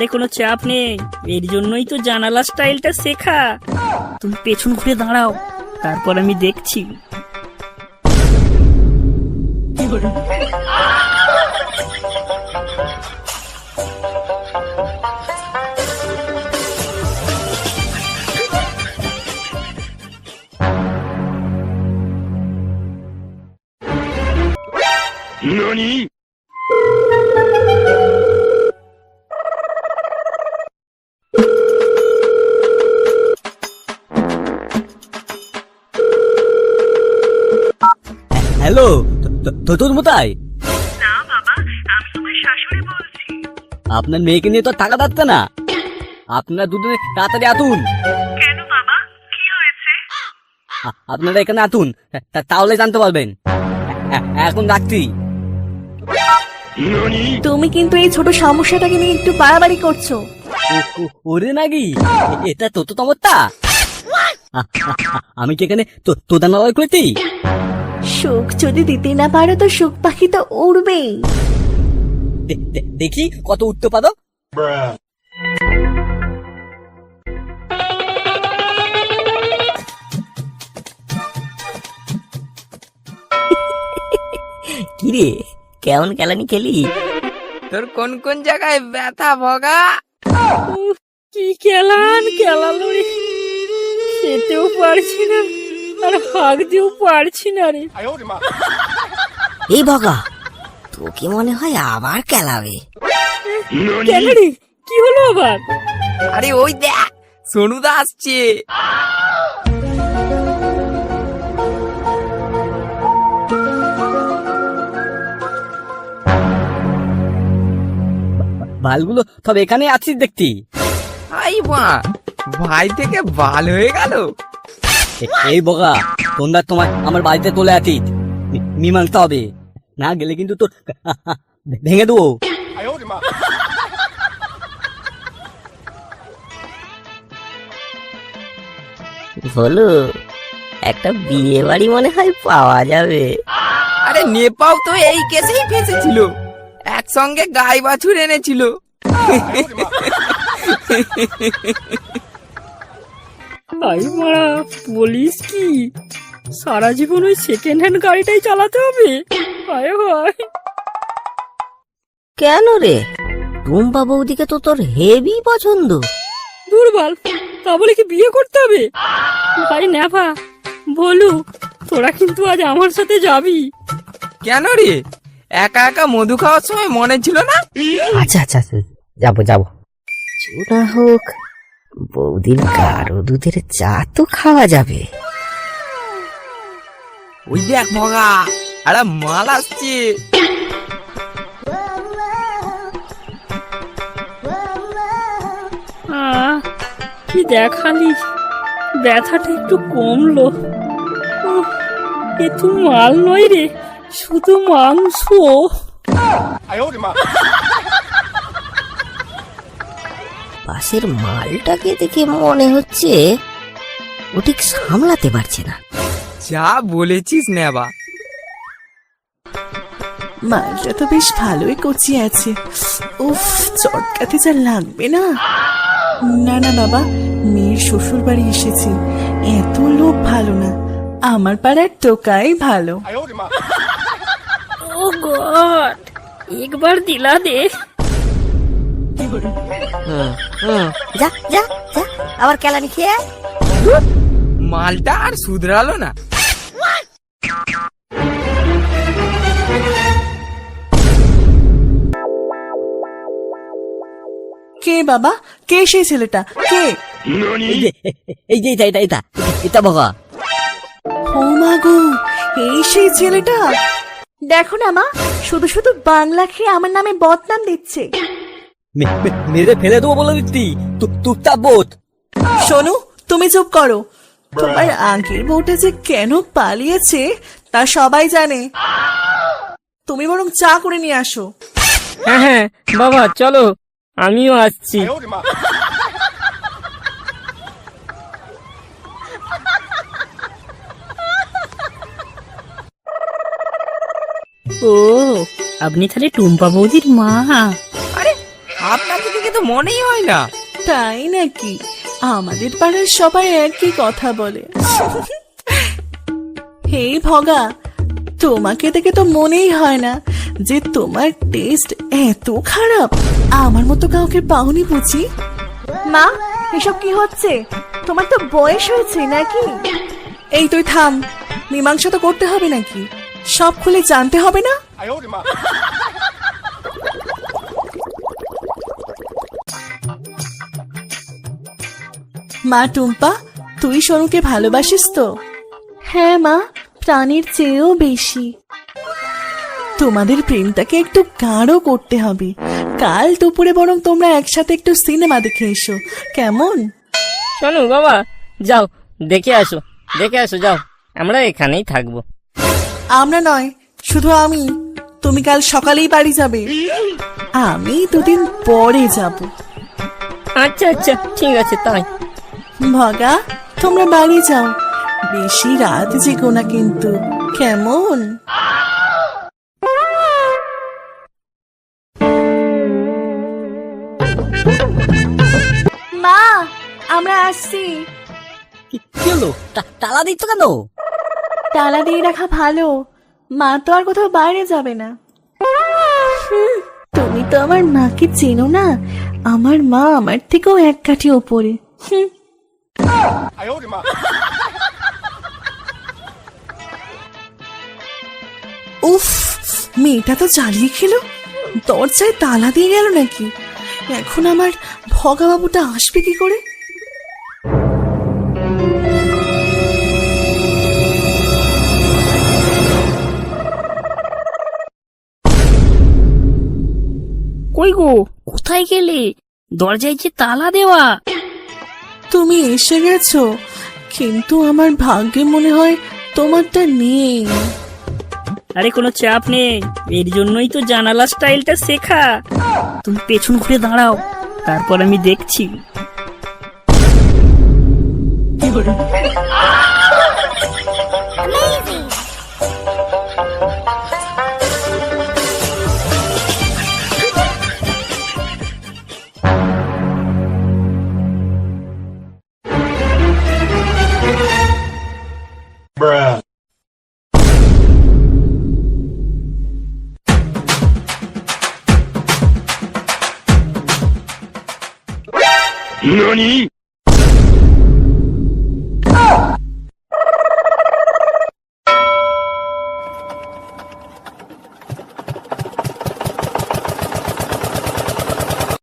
আরে কোনো চাপ নেই, এর জন্যই তো জানালা স্টাইলটা শেখা। তুমি পেছন ঘুরে দাঁড়াও, তারপর আমি দেখছি। NANI?হ্যালো, তোর মোতাই? না বাবা, আমি তোমার শাশুড়ি বলছি। আপনার মেয়েকে নিয়ে তো টাকা যাচ্ছে না। আপনারা দুজনে তাড়াতাড়ি আতুন। কেন বাবা, কি হয়েছে? আপনারা এখানে আতুন, তাহলে জানতে পারবেন। এখন রাখছি। NANI?তুমি কিন্তু এই ছোট সমস্যাটাকে নিয়ে একটু বাড়াবাড়ি করছো। ওরে নাকি, এটা তো তমত্তা। আমি কি এখানে তোদানালয় করছি? সুখ যদি দিতে না পারো তো সুখ পাখি তো উড়বেই। দেখি কত উঠতে পারো। কিরে, কেমন কেলানি খেলি? তোর কোন কোন জায়গায় ব্যথা ভগা? কি খেলালো রে, খেতেও পারছি না আর হাঁক দিয়েও পারছি না রে। এই বগা, তোকে মনে হয় আবার কেলাবে। কেন রে, কি হলো আবার? আরে ওই দেখ, সোনুদা আসছে। বালগুলো সব এখানে আছিস দেখতি। আই মা, ভাই থেকে বাল হয়ে গেল। এই বগা, তোমরা তোমার আমার বাড়িতে চলে আছিস, মীমাংসা হবে, না গেলে কিন্তু তোর ভেঙে দেবো। বলো, একটা বিয়ে বাড়ি মনে হয় পাওয়া যাবে। আরে নেপাও তো এই কেসেই ফেসেছিল, একসঙ্গে গাই বাছুর এনেছিল। আই মা, বলিস কি, সারা জীবন ওই সেকেন্ড হ্যান্ড গাড়িটাই চালাতে হবে? হায় হায়। কেন রে, টুম্পা বৌদিকে তো তোর হেভি পছন্দ। দুর্বল, তা বলে কি বিয়ে করতে হবে? ভাই নেভা, বলুক, তোরা কিন্তু আজ আমার সাথে যাবি। কেন রে, একা একা মধু খাওয়ার সময় মনে ছিল না? আচ্ছা আচ্ছা, যাবো যাবো। না হোক, বৌদির গাঢ় দুধের চা তো খাওয়া যাবে। ওই দেখ ভগা, আরে মাল আসছে। কি দেখালি, ব্যথাটা একটু কমলো। এ তো মাল নয় রে, শুধু মাংস। পাশের মালটাকে দেখে মনে হচ্ছে ও ঠিক সামলাতে পারছে না। যা বলেছিস নেবা। মালটা তো বেশ ভালোই কচি আছে। উফ, চটকাতে যা লাগবে না। না না বাবা, মেয়ের শ্বশুর বাড়ি এসেছি, এত লোক ভালো না, আমার পাড়ার টোকাই ভালো। ও গড, একবার দিলা দে। যা যা যা, আবার কেলানি খেয়ে। মালটা আর শুধরালো না। কে বাবা, কে সেই ছেলেটা, কে? এই যে এটা বগা। ও মা গো, এই সেই ছেলেটা। দেখো না মা, শুধু শুধু বাংলা খেয়ে আমার নামে বদনাম দিচ্ছে। মেরে ফেলে দেবো বলে দিচ্ছি, টুকটাক বোধ। শোনো, তুমি চুপ করো। তোমার আগের বউটা যে কেন পালিয়েছে তা সবাই জানে। তুমি বরং চা করে নিয়ে আসো। হ্যাঁ হ্যাঁ বাবা, চলো, আমিও আসছি। ও, আপনি তাহলে টুম্পা বৌদির মা? আরে আপনাকে দেখে তো মনেই হয় না। তাই নাকি? আমাদের পাড়ার সবাই একই কথা বলে। হে ভগা, তোমাকে দেখে তো মনেই হয় না যে তোমার টেস্ট এত খারাপ। আমার মতো কাউকে পাওনি বুঝি? মা, এসব কি হচ্ছে? তোমার তো বয়স হয়েছে নাকি? এই তুই থাম, মীমাংসা তো করতে হবে নাকি? সব খুলে জানতে হবে না? মা টুম্পা, তুই সোনুকে ভালোবাসিস তো? হ্যাঁ মা, প্রাণীর চেয়েও বেশি। তোমাদের প্রেমটাকে একটু গাঢ় করতে হবে। কাল দুপুরে বরং তোমরা একসাথে একটু সিনেমা দেখে এসো, কেমন? শোনো বাবা, যাও দেখে আসো, যাও, আমরা এখানেই থাকবো। আমরা নয়, শুধু আমি। তুমি কাল সকালেই বাড়ি যাবে, আমি 2 দিন পরে যাব। আচ্ছা আচ্ছা, ঠিক আছে তাই। ভগা, তোমরা বাড়ি যাও, বেশি রাত জেগো না কিন্তু, কেমন? মা, আমরা আসছি। কি হলো? তালা দিচ্ছ কেন? তালা দিয়ে রাখা ভালো, মা তো আর কোথাও বাইরে যাবে না। তুমি তো আমার মাকে চেনো না, আমার মা আমার থেকেও এক কাঠি ওপরে। উফ, মেয়েটা তো জ্বালিয়ে খেলো, দরজায় তালা দিয়ে গেল নাকি? এখন আমার ভগা বাবুটা আসবে কি করে? কই গো, কোথায় গেলে? দরজায় যে তালা দেওয়া। তুমি এসে গেছো, কিন্তু আমার ভাগ্যে মনে হয় তোমারটা নেই। আরে কোনো চাপ নেই, এর জন্যই তো জানালা স্টাইলটা শেখা। তুমি পেছন ঘুরে দাঁড়াও, তারপর আমি দেখছি।何